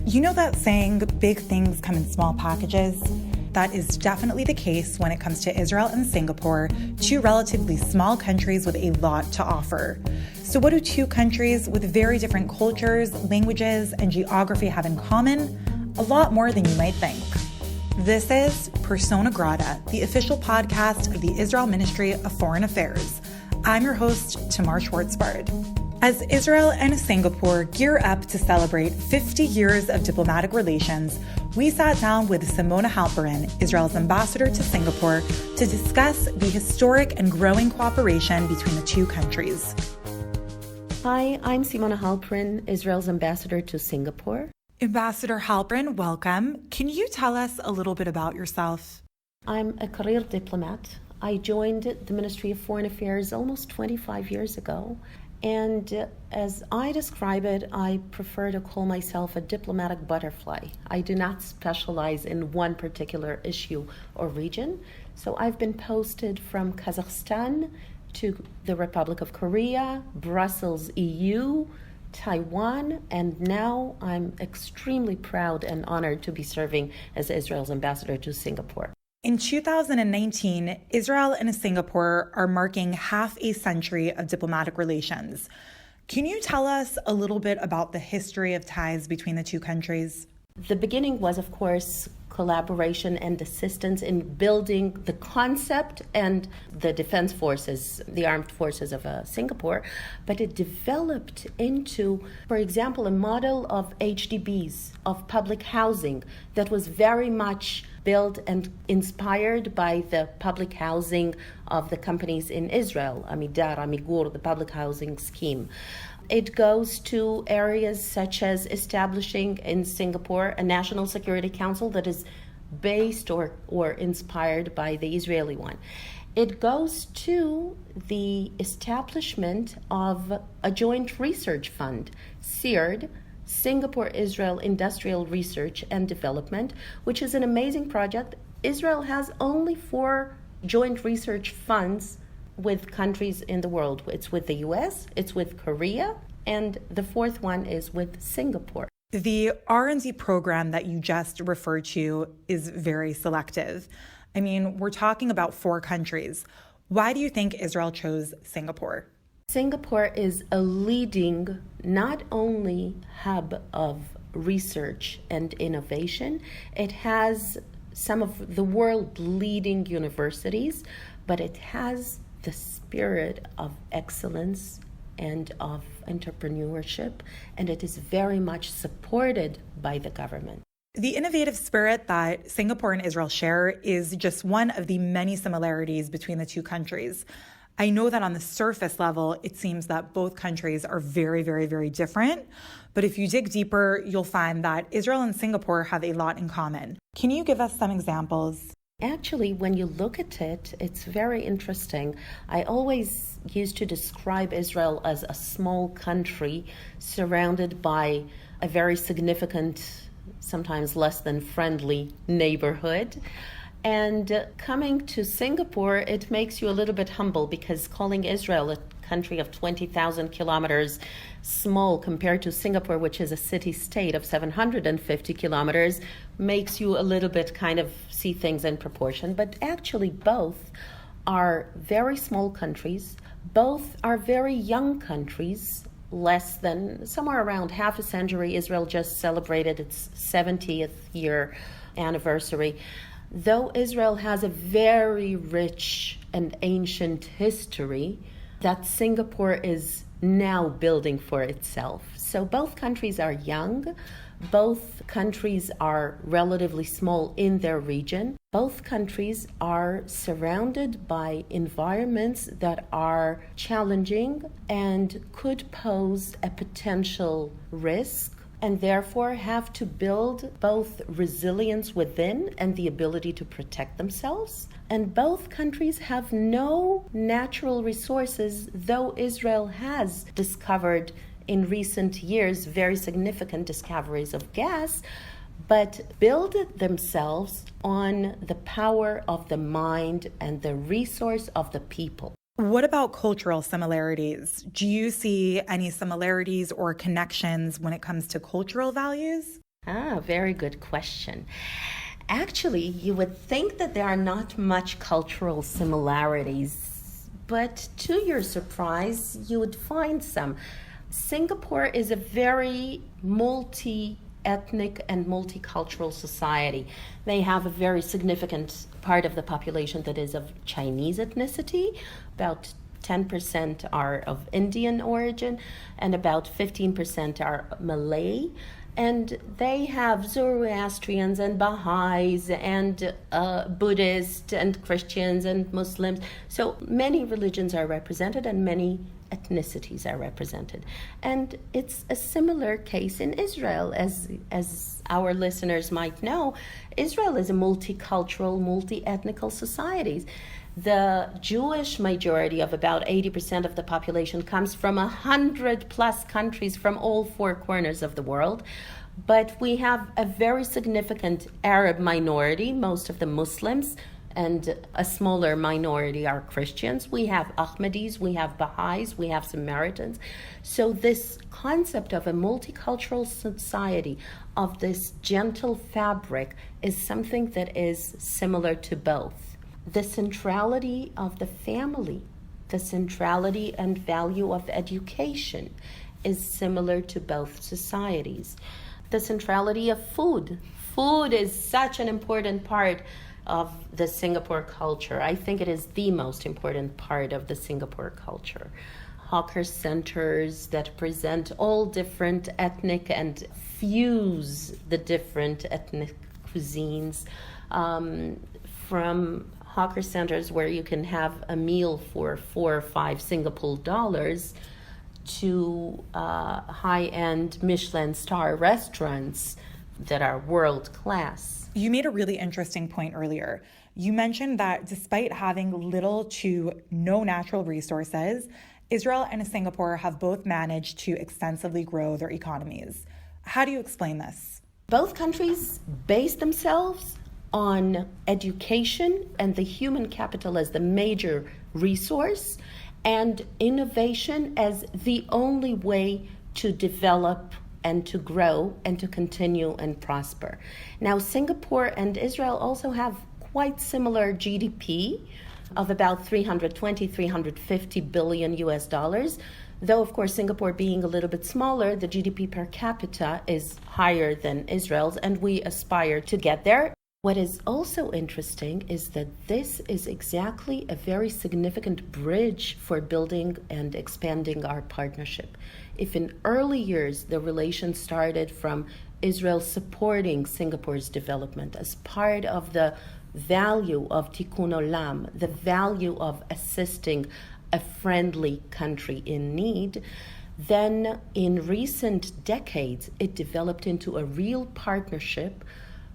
You know that saying, big things come in small packages? That is definitely the case when it comes to Israel and Singapore, two relatively small countries with a lot to offer. So what do two countries with very different cultures, languages, and geography have in common? A lot more than you might think. This is Persona Grata, the official podcast of the Israel Ministry of Foreign Affairs. I'm your host, Tamar Schwartzbard. As Israel and Singapore gear up to celebrate 50 years of diplomatic relations, we sat down with Simona Halperin, Israel's ambassador to Singapore, to discuss the historic and growing cooperation between the two countries. Hi, I'm Simona Halperin, Israel's ambassador to Singapore. Ambassador Halperin, welcome. Can you tell us a little bit about yourself? I'm a career diplomat. I joined the Ministry of Foreign Affairs almost 25 years ago. And as I describe it, I prefer to call myself a diplomatic butterfly. I do not specialize in one particular issue or region. So I've been posted from Kazakhstan to the Republic of Korea, Brussels, EU, Taiwan, and now I'm extremely proud and honored to be serving as Israel's ambassador to Singapore. In 2019, Israel and Singapore are marking half a century of diplomatic relations. Can you tell us a little bit about the history of ties between the two countries? The beginning was, of course, collaboration and assistance in building the concept and the defense forces, the armed forces of Singapore, but it developed into, for example, a model of HDBs, of public housing that was very much built and inspired by the public housing of the companies in Israel, Amidar, Amigur, the public housing scheme. It goes to areas such as establishing in Singapore a National Security Council that is based or inspired by the Israeli one. It goes to the establishment of a joint research fund, SIRD, Singapore-Israel Industrial Research and Development, which is an amazing project. Israel has only 4 joint research funds with countries in the world. It's with the US, it's with Korea, and the 4th one is with Singapore. The R&D program that you just referred to is very selective. I mean, we're talking about 4 countries. Why do you think Israel chose Singapore? Singapore is a leading, not only hub of research and innovation, it has some of the world-leading universities, but it has the spirit of excellence and of entrepreneurship, and it is very much supported by the government. The innovative spirit that Singapore and Israel share is just one of the many similarities between the two countries. I know that on the surface level, it seems that both countries are very, very, very different. But if you dig deeper, you'll find that Israel and Singapore have a lot in common. Can you give us some examples? Actually, when you look at it, it's very interesting. I always used to describe Israel as a small country surrounded by a very significant, sometimes less than friendly neighborhood. And coming to Singapore, it makes you a little bit humble because calling Israel a country of 20,000 kilometers small compared to Singapore, which is a city-state of 750 kilometers, makes you a little bit kind of see things in proportion. But actually both are very small countries. Both are very young countries, less than, somewhere around half a century. Israel just celebrated its 70th year anniversary. Though Israel has a very rich and ancient history that Singapore is now building for itself. So both countries are young. Both countries are relatively small in their region. Both countries are surrounded by environments that are challenging and could pose a potential risk, and therefore have to build both resilience within and the ability to protect themselves. And both countries have no natural resources, though Israel has discovered in recent years very significant discoveries of gas, but build themselves on the power of the mind and the resource of the people. What about cultural similarities? Do you see any similarities or connections when it comes to cultural values? Very good question. Actually, you would think that there are not much cultural similarities, but to your surprise, you would find some. Singapore is a very multi-ethnic and multicultural society. They have a very significant part of the population that is of Chinese ethnicity. About 10% are of Indian origin, and about 15% are Malay. And they have Zoroastrians and Baha'is and Buddhists and Christians and Muslims. So many religions are represented and many ethnicities are represented. And it's a similar case in Israel. As our listeners might know, Israel is a multicultural, multi-ethnical society. The Jewish majority of about 80% of the population comes from 100 plus countries from all four corners of the world. But we have a very significant Arab minority, most of the Muslims, and a smaller minority are Christians. We have Ahmadis, we have Baha'is, we have Samaritans. So this concept of a multicultural society, of this gentle fabric, is something that is similar to both. The centrality of the family, the centrality and value of education is similar to both societies. The centrality of food. Food is such an important part of the Singapore culture. I think it is the most important part of the Singapore culture. Hawker centers that present all different ethnic and fuse the different ethnic cuisines, from hawker centers where you can have a meal for 4 or 5 Singapore dollars to high-end Michelin star restaurants that are world class. You made a really interesting point earlier. You mentioned that despite having little to no natural resources, Israel and Singapore have both managed to extensively grow their economies. How do you explain this? Both countries base themselves on education and the human capital as the major resource, and innovation as the only way to develop and to grow and to continue and prosper. Now, Singapore and Israel also have quite similar GDP of about 350 billion US dollars. Though, of course, Singapore being a little bit smaller, the GDP per capita is higher than Israel's, and we aspire to get there. What is also interesting is that this is exactly a very significant bridge for building and expanding our partnership. If in early years the relations started from Israel supporting Singapore's development as part of the value of Tikkun Olam, the value of assisting a friendly country in need, then in recent decades it developed into a real partnership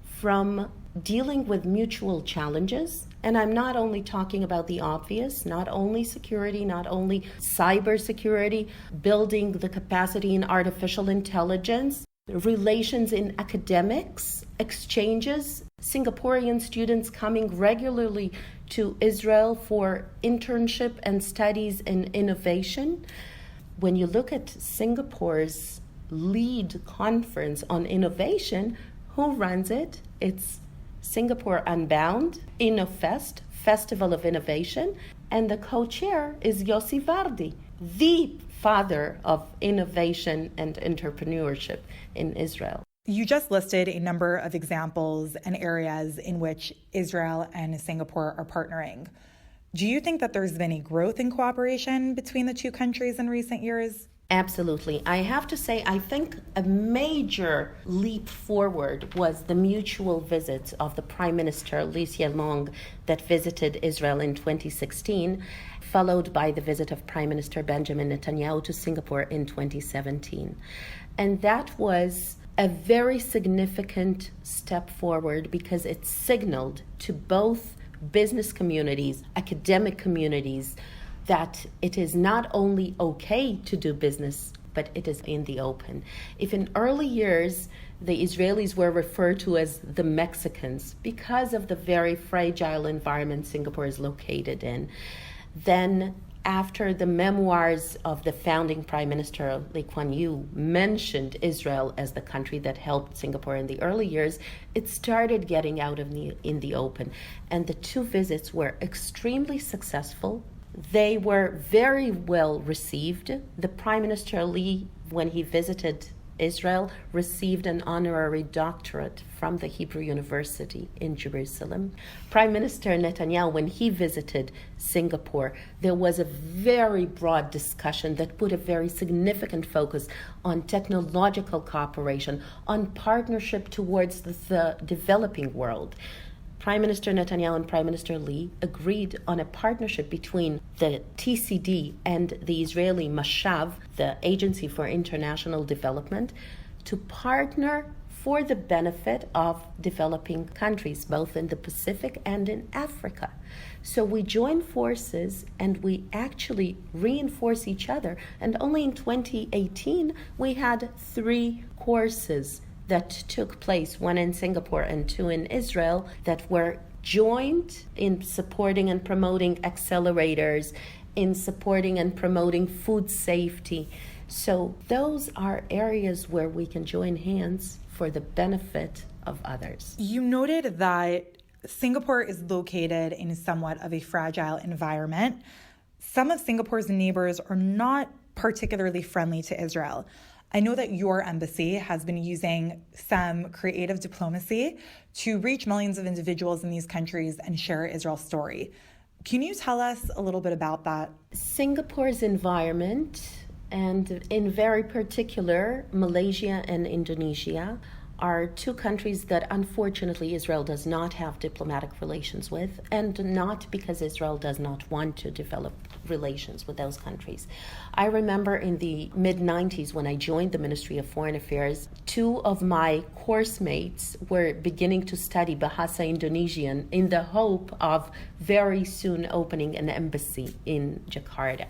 from dealing with mutual challenges. And I'm not only talking about the obvious, not only security, not only cybersecurity, building the capacity in artificial intelligence, relations in academics, exchanges, Singaporean students coming regularly to Israel for internship and studies in innovation. When you look at Singapore's lead conference on innovation, who runs it? It's Singapore Unbound, InnoFest, Festival of Innovation, and the co-chair is Yossi Vardi, the father of innovation and entrepreneurship in Israel. You just listed a number of examples and areas in which Israel and Singapore are partnering. Do you think that there's been a growth in cooperation between the two countries in recent years? Absolutely. I have to say, I think a major leap forward was the mutual visits of the Prime Minister Lee Hsien Loong that visited Israel in 2016, followed by the visit of Prime Minister Benjamin Netanyahu to Singapore in 2017. And that was a very significant step forward because it signaled to both business communities, academic communities, that it is not only okay to do business, but it is in the open. If in early years the Israelis were referred to as the Mexicans because of the very fragile environment Singapore is located in, then after the memoirs of the founding Prime Minister Lee Kuan Yew mentioned Israel as the country that helped Singapore in the early years, it started getting out in the open. And the two visits were extremely successful. They were very well received. The Prime Minister Lee, when he visited Israel, received an honorary doctorate from the Hebrew University in Jerusalem. Prime Minister Netanyahu, when he visited Singapore, there was a very broad discussion that put a very significant focus on technological cooperation, on partnership towards the developing world. Prime Minister Netanyahu and Prime Minister Lee agreed on a partnership between the TCD and the Israeli Mashav, the Agency for International Development, to partner for the benefit of developing countries, both in the Pacific and in Africa. So we join forces and we actually reinforce each other. And only in 2018, we had 3 courses that took place, 1 in Singapore and 2 in Israel, that were joined in supporting and promoting accelerators, in supporting and promoting food safety. So those are areas where we can join hands for the benefit of others. You noted that Singapore is located in somewhat of a fragile environment. Some of Singapore's neighbors are not particularly friendly to Israel. I know that your embassy has been using some creative diplomacy to reach millions of individuals in these countries and share Israel's story. Can you tell us a little bit about that? Singapore's environment, and in very particular, Malaysia and Indonesia, are 2 countries that unfortunately Israel does not have diplomatic relations with, and not because Israel does not want to develop relations with those countries. I remember in the mid-90s when I joined the Ministry of Foreign Affairs, 2 of my course mates were beginning to study Bahasa Indonesian in the hope of very soon opening an embassy in Jakarta.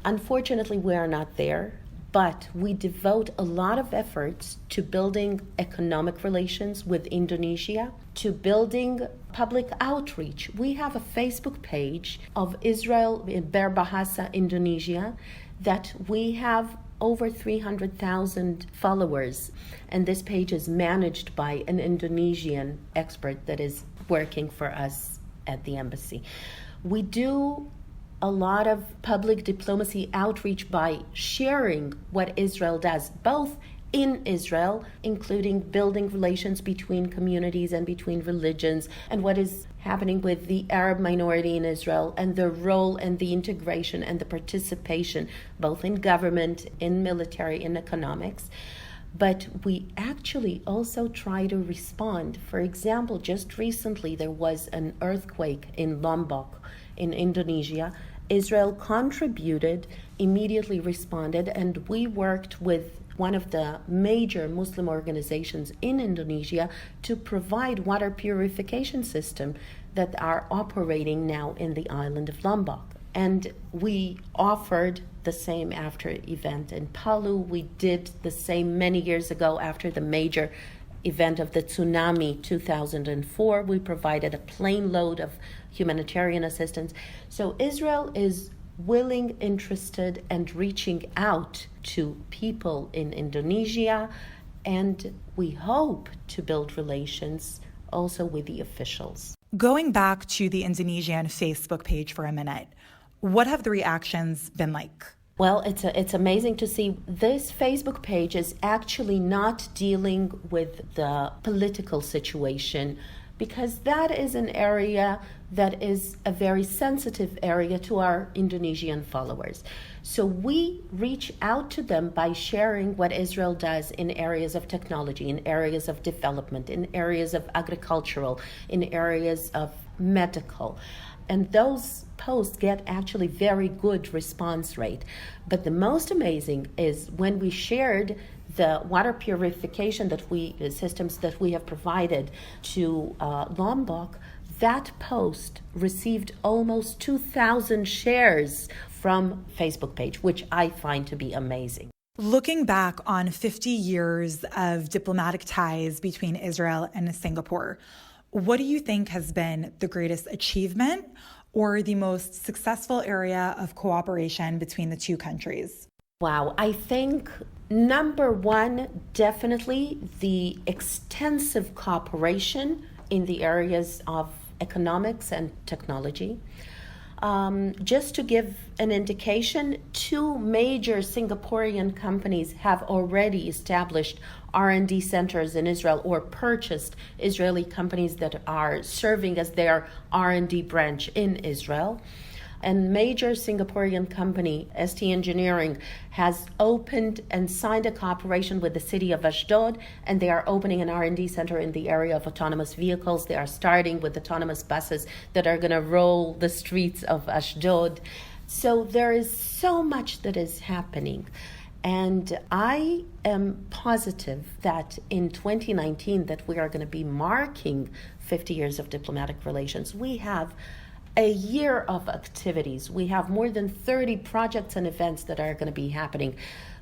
Unfortunately, we are not there. But we devote a lot of efforts to building economic relations with Indonesia, to building public outreach. We have a Facebook page of Israel Berbahasa Indonesia that we have over 300,000 followers. And this page is managed by an Indonesian expert that is working for us at the embassy. We do a lot of public diplomacy outreach by sharing what Israel does, both in Israel, including building relations between communities and between religions, and what is happening with the Arab minority in Israel, and the role and the integration and the participation, both in government, in military, in economics. But we actually also try to respond. For example, just recently there was an earthquake in Lombok in Indonesia. Israel contributed, immediately responded, and we worked with one of the major Muslim organizations in Indonesia to provide water purification systems that are operating now in the island of Lombok. And we offered the same after event in Palu. We did the same many years ago after the major event of the tsunami 2004. We provided a plane load of humanitarian assistance. So Israel is willing, interested, and reaching out to people in Indonesia, and we hope to build relations also with the officials. Going back to the Indonesian Facebook page for a minute, what have the reactions been like? Well, it's amazing to see. This Facebook page is actually not dealing with the political situation, because that is an area that is a very sensitive area to our Indonesian followers. So we reach out to them by sharing what Israel does in areas of technology, in areas of development, in areas of agricultural, in areas of medical. And those posts get actually very good response rate. But the most amazing is when we shared the water purification systems that we have provided to Lombok, that post received almost 2,000 shares from Facebook page, which I find to be amazing. Looking back on 50 years of diplomatic ties between Israel and Singapore, what do you think has been the greatest achievement or the most successful area of cooperation between the two countries? Wow, I think number one, definitely the extensive cooperation in the areas of economics and technology. Just to give an indication, two major Singaporean companies have already established R&D centers in Israel or purchased Israeli companies that are serving as their R&D branch in Israel. And major Singaporean company, ST Engineering, has opened and signed a cooperation with the city of Ashdod, and they are opening an R&D center in the area of autonomous vehicles. They are starting with autonomous buses that are going to roll the streets of Ashdod. So there is so much that is happening. And I am positive that in 2019 that we are going to be marking 50 years of diplomatic relations. We have a year of activities. We have more than 30 projects and events that are going to be happening,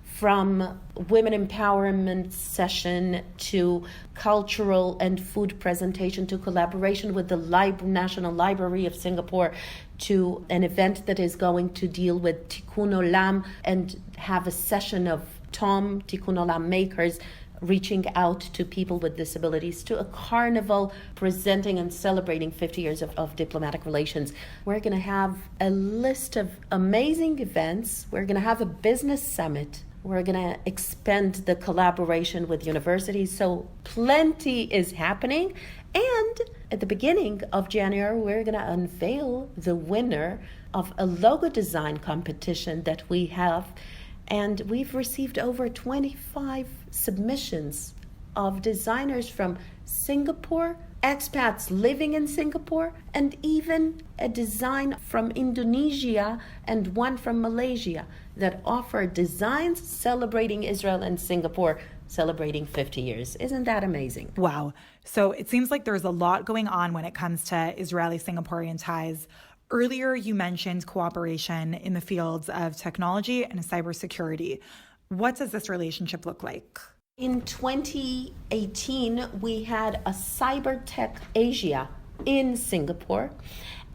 from women empowerment session to cultural and food presentation to collaboration with the National Library of Singapore to an event that is going to deal with Tikkun Olam and have a session of Tikkun Olam makers reaching out to people with disabilities, to a carnival presenting and celebrating 50 years of diplomatic relations. We're going to have a list of amazing events. We're going to have a business summit. We're going to expand the collaboration with universities. So plenty is happening. And at the beginning of January, we're going to unveil the winner of a logo design competition that we have. And we've received over 25 submissions of designers from Singapore, expats living in Singapore, and even a design from Indonesia and one from Malaysia that offer designs celebrating Israel and Singapore celebrating 50 years. Isn't that amazing? Wow. So it seems like there's a lot going on when it comes to Israeli-Singaporean ties. Earlier, you mentioned cooperation in the fields of technology and cybersecurity. What does this relationship look like? In 2018, we had a Cyber Tech Asia in Singapore.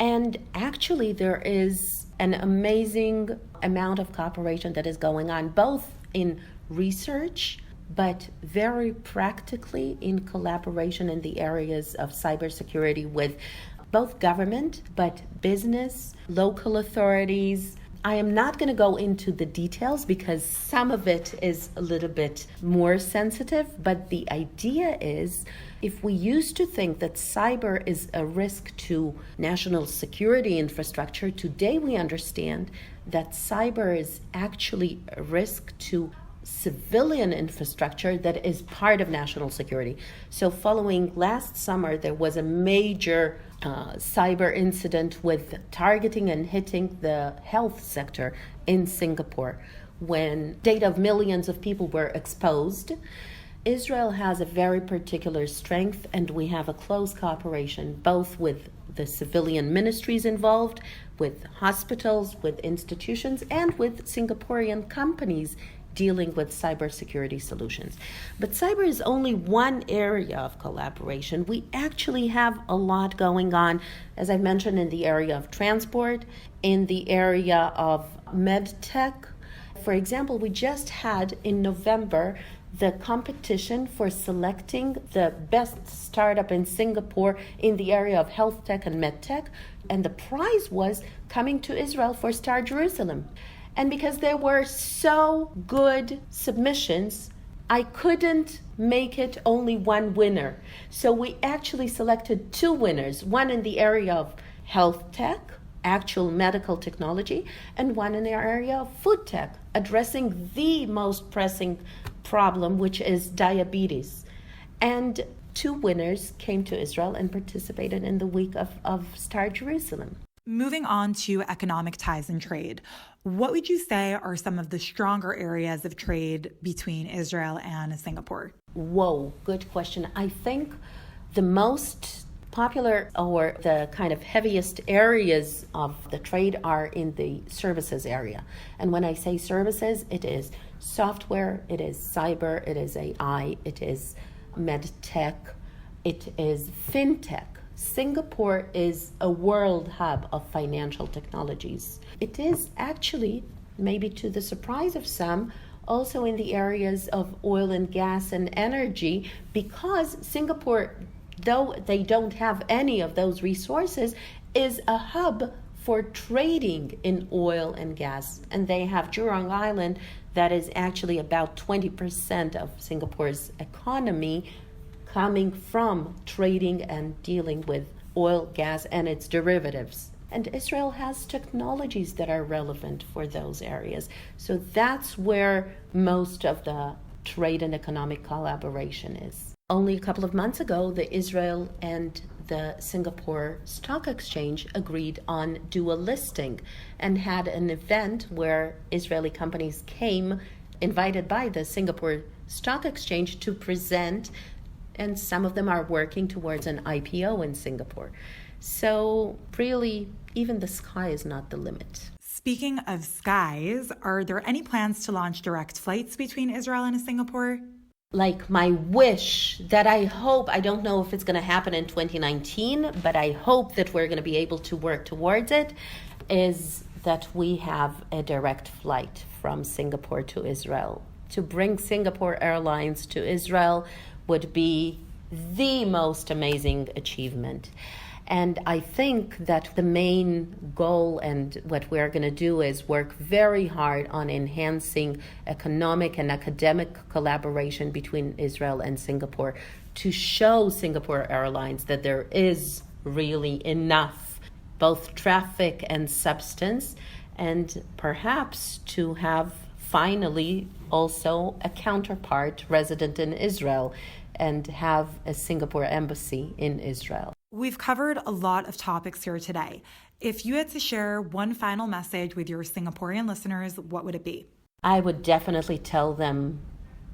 And actually, there is an amazing amount of cooperation that is going on, both in research, but very practically in collaboration in the areas of cybersecurity with both government, but business, local authorities. I am not going to go into the details because some of it is a little bit more sensitive, but the idea is, if we used to think that cyber is a risk to national security infrastructure, today we understand that cyber is actually a risk to civilian infrastructure that is part of national security. So following last summer, there was a major cyber incident with targeting and hitting the health sector in Singapore when data of millions of people were exposed. Israel has a very particular strength, and we have a close cooperation both with the civilian ministries involved, with hospitals, with institutions, and with Singaporean companies dealing with cybersecurity solutions. But cyber is only one area of collaboration. We actually have a lot going on, as I mentioned, in the area of transport, in the area of med tech. For example, we just had in November the competition for selecting the best startup in Singapore in the area of health tech and med tech, and the prize was coming to Israel for Star Jerusalem. And because there were so good submissions, I couldn't make it only one winner. So we actually selected two winners, one in the area of health tech, actual medical technology, and one in the area of food tech, addressing the most pressing problem, which is diabetes. And two winners came to Israel and participated in the week of Star Jerusalem. Moving on to economic ties and trade, what would you say are some of the stronger areas of trade between Israel and Singapore? Whoa, good question. I think the most popular or the kind of heaviest areas of the trade are in the services area. And when I say services, it is software, it is cyber, it is AI, it is med tech, it is fintech. Singapore is a world hub of financial technologies. It is actually, maybe to the surprise of some, also in the areas of oil and gas and energy, because Singapore, though they don't have any of those resources, is a hub for trading in oil and gas. And they have Jurong Island, that is actually about 20% of Singapore's economy, coming from trading and dealing with oil, gas, and its derivatives. And Israel has technologies that are relevant for those areas. So that's where most of the trade and economic collaboration is. Only a couple of months ago, the Israel and the Singapore Stock Exchange agreed on dual listing and had an event where Israeli companies came, invited by the Singapore Stock Exchange, to present, and some of them are working towards an IPO in Singapore. So really, even the sky is not the limit. Speaking of skies, are there any plans to launch direct flights between Israel and Singapore? Like my wish that I hope, I don't know if it's going to happen in 2019, but I hope that we're going to be able to work towards it, is that we have a direct flight from Singapore to Israel. To bring Singapore Airlines to Israel would be the most amazing achievement. And I think that the main goal and what we're going to do is work very hard on enhancing economic and academic collaboration between Israel and Singapore to show Singapore Airlines that there is really enough, both traffic and substance, and perhaps to have finally also a counterpart resident in Israel and have a Singapore embassy in Israel. We've covered a lot of topics here today. If you had to share one final message with your Singaporean listeners, what would it be? I would definitely tell them,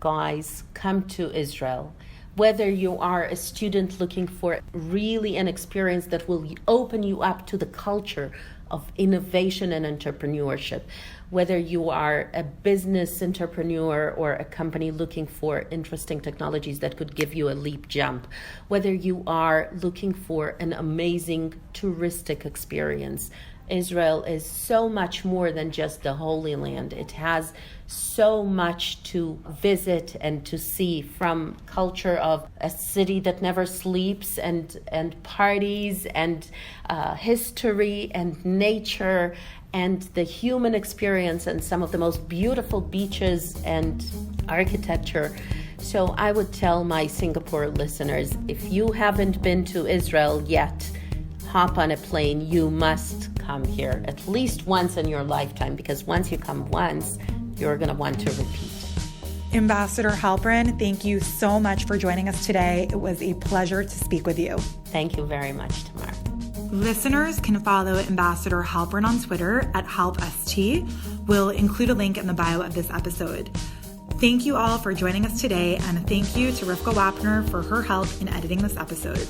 guys, come to Israel. Whether you are a student looking for really an experience that will open you up to the culture of innovation and entrepreneurship, whether you are a business entrepreneur or a company looking for interesting technologies that could give you a leap jump, whether you are looking for an amazing touristic experience. Israel is so much more than just the Holy Land. It has so much to visit and to see, from culture of a city that never sleeps and parties and history and nature and the human experience and some of the most beautiful beaches and architecture. So I would tell my Singapore listeners, if you haven't been to Israel yet, hop on a plane. You must come here at least once in your lifetime, because once you come once, you're going to want to repeat. Ambassador Halperin, thank you so much for joining us today. It was a pleasure to speak with you. Thank you very much, Tamar. Listeners can follow Ambassador Halperin on Twitter at HalpST. We'll include a link in the bio of this episode. Thank you all for joining us today, and thank you to Rivka Wapner for her help in editing this episode.